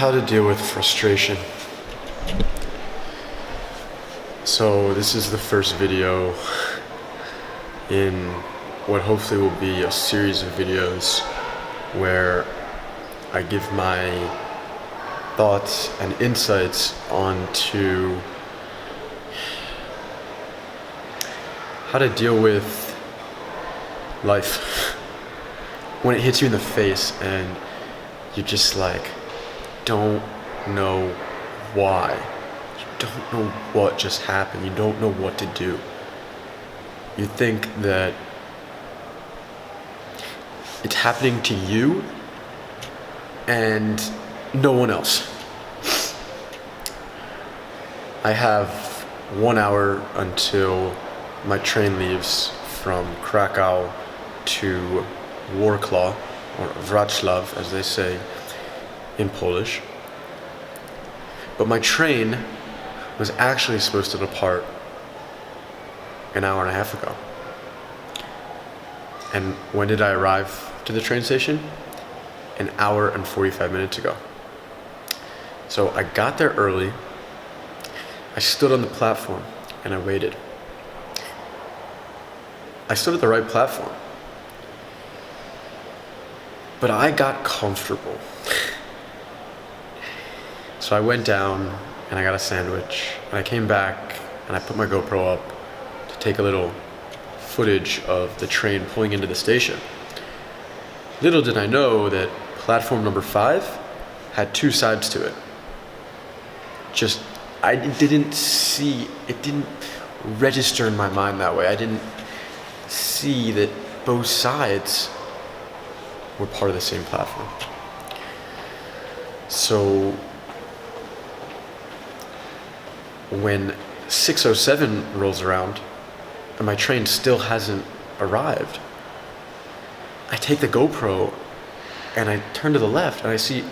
How to deal with frustration. So this is the first video in what hopefully will be a series of videos where I give my thoughts and insights onto how to deal with life when it hits you in the face and you just like don't know why. You don't know what just happened. You don't know what to do. You think that it's happening to you and no one else. I have 1 hour until my train leaves from Krakow to Warklaw, or Wrocław as they say in Polish. But my train was actually supposed to depart an hour and a half ago. And when did I arrive to the train station? An hour and 45 minutes ago. So I got there early, I stood on the platform and I waited. I stood at the right platform. But I got comfortable. So I went down and I got a sandwich and I came back and I put my GoPro up to take a little footage of the train pulling into the station. Little did I know that platform number 5 had 2 sides to it. I didn't see, it didn't register in my mind that way. I didn't see that both sides were part of the same platform. So when 6:07 rolls around and my train still hasn't arrived, I take the GoPro and I turn to the left and I see,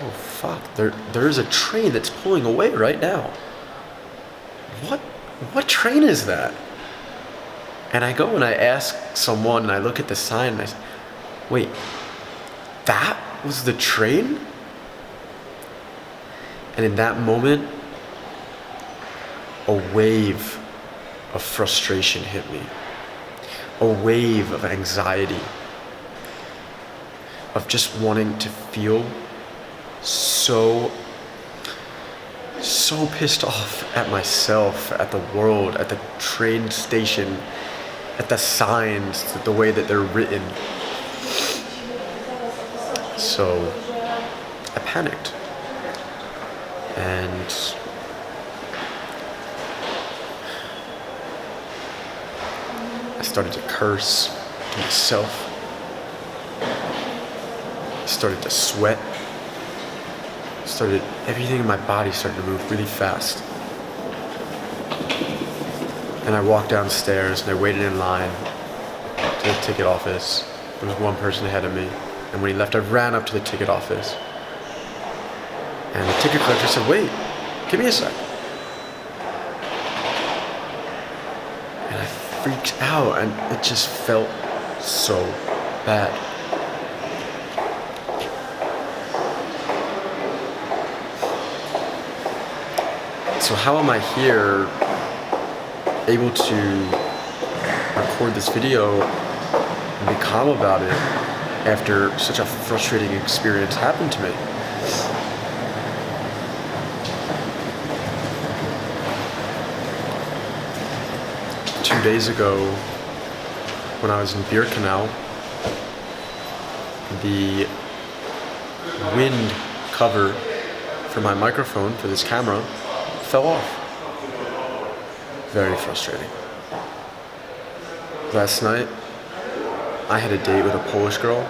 oh fuck, there is a train that's pulling away right now. What train is that? And I go and I ask someone and I look at the sign and I say, wait, that was the train? And in that moment, a wave of frustration hit me. A wave of anxiety. Of just wanting to feel so pissed off at myself, at the world, at the train station, at the signs, the way that they're written. So I panicked. And I started to curse to myself. I started to sweat. Everything in my body started to move really fast. And I walked downstairs and I waited in line to the ticket office. There was one person ahead of me. And when he left, I ran up to the ticket office. And the ticket collector said, wait, give me a sec. And I freaked out and it just felt so bad. So how am I here able to record this video and be calm about it after such a frustrating experience happened to me? Two days ago, when I was in Krakow, the wind cover for my microphone, for this camera, fell off. Very frustrating. Last night, I had a date with a Polish girl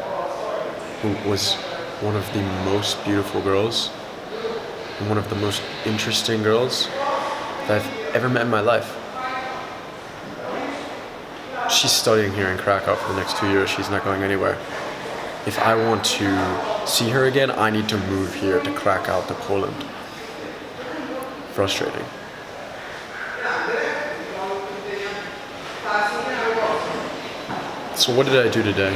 who was one of the most beautiful girls and one of the most interesting girls that I've ever met in my life. She's studying here in Krakow for the next 2 years. She's not going anywhere. If I want to see her again, I need to move here to Krakow, to Poland. Frustrating. So what did I do today?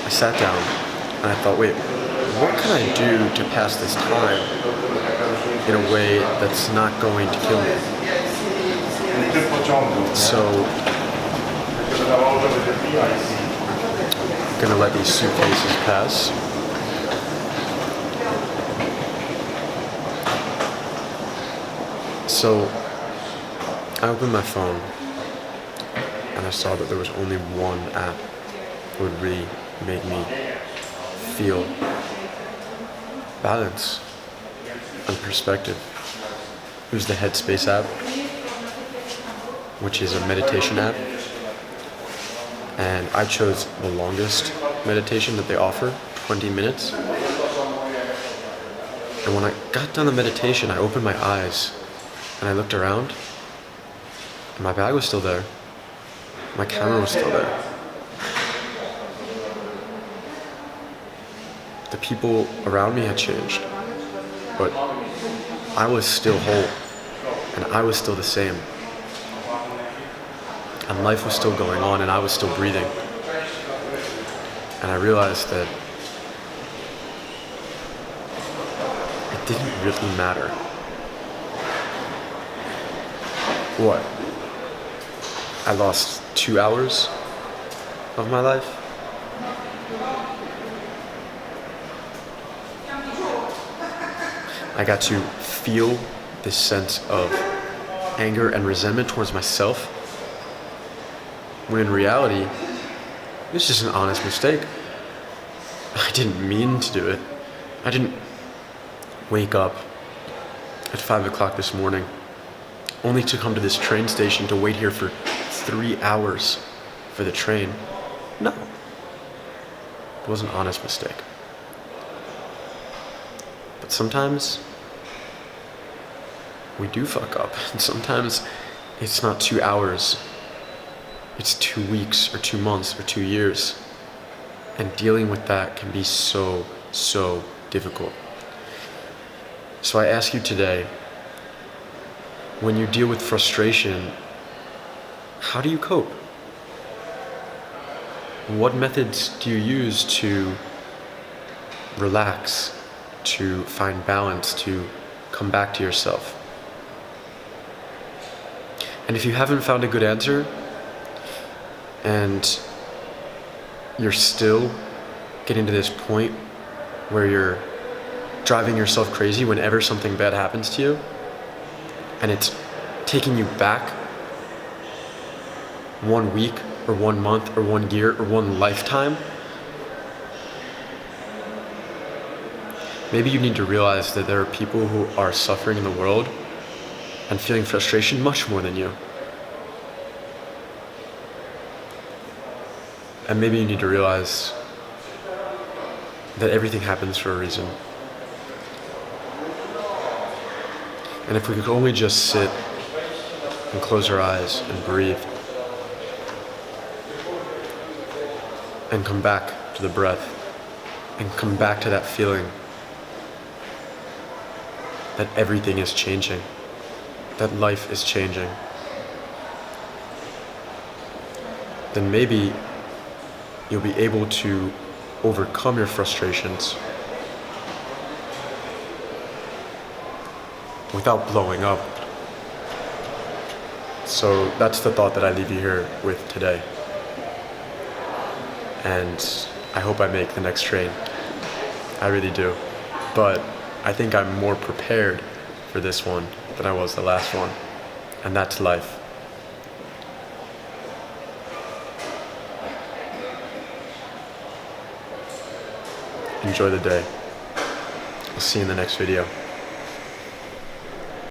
I sat down, And I thought, wait, what can I do to pass this time in a way that's not going to kill me? So I'm gonna let these suitcases pass. So I opened my phone and I saw that there was only one app that would really make me feel balance and perspective. It was the Headspace app, which is a meditation app. And I chose the longest meditation that they offer, 20 minutes. And when I got done the meditation, I opened my eyes and I looked around and my bag was still there. My camera was still there. The people around me had changed, but I was still whole and I was still the same. And life was still going on and I was still breathing. And I realized that it didn't really matter what I lost 2 hours of my life. I got to feel this sense of anger and resentment towards myself, when in reality, it was just an honest mistake. I didn't mean to do it. I didn't wake up at 5 o'clock this morning only to come to this train station to wait here for 3 hours for the train. No. It was an honest mistake. But sometimes we do fuck up. And sometimes it's not 2 hours. It's 2 weeks or 2 months or 2 years. And dealing with that can be so, so difficult. So I ask you today, when you deal with frustration, how do you cope? What methods do you use to relax, to find balance, to come back to yourself? And if you haven't found a good answer, and you're still getting to this point where you're driving yourself crazy whenever something bad happens to you, and it's taking you back 1 week or 1 month or 1 year or 1 lifetime, maybe you need to realize that there are people who are suffering in the world and feeling frustration much more than you. And maybe you need to realize that everything happens for a reason. And if we could only just sit and close our eyes and breathe and come back to the breath and come back to that feeling that everything is changing, that life is changing, then maybe you'll be able to overcome your frustrations without blowing up. So that's the thought that I leave you here with today. And I hope I make the next train. I really do. But I think I'm more prepared for this one than I was the last one. And that's life. Enjoy the day. I'll see you in the next video.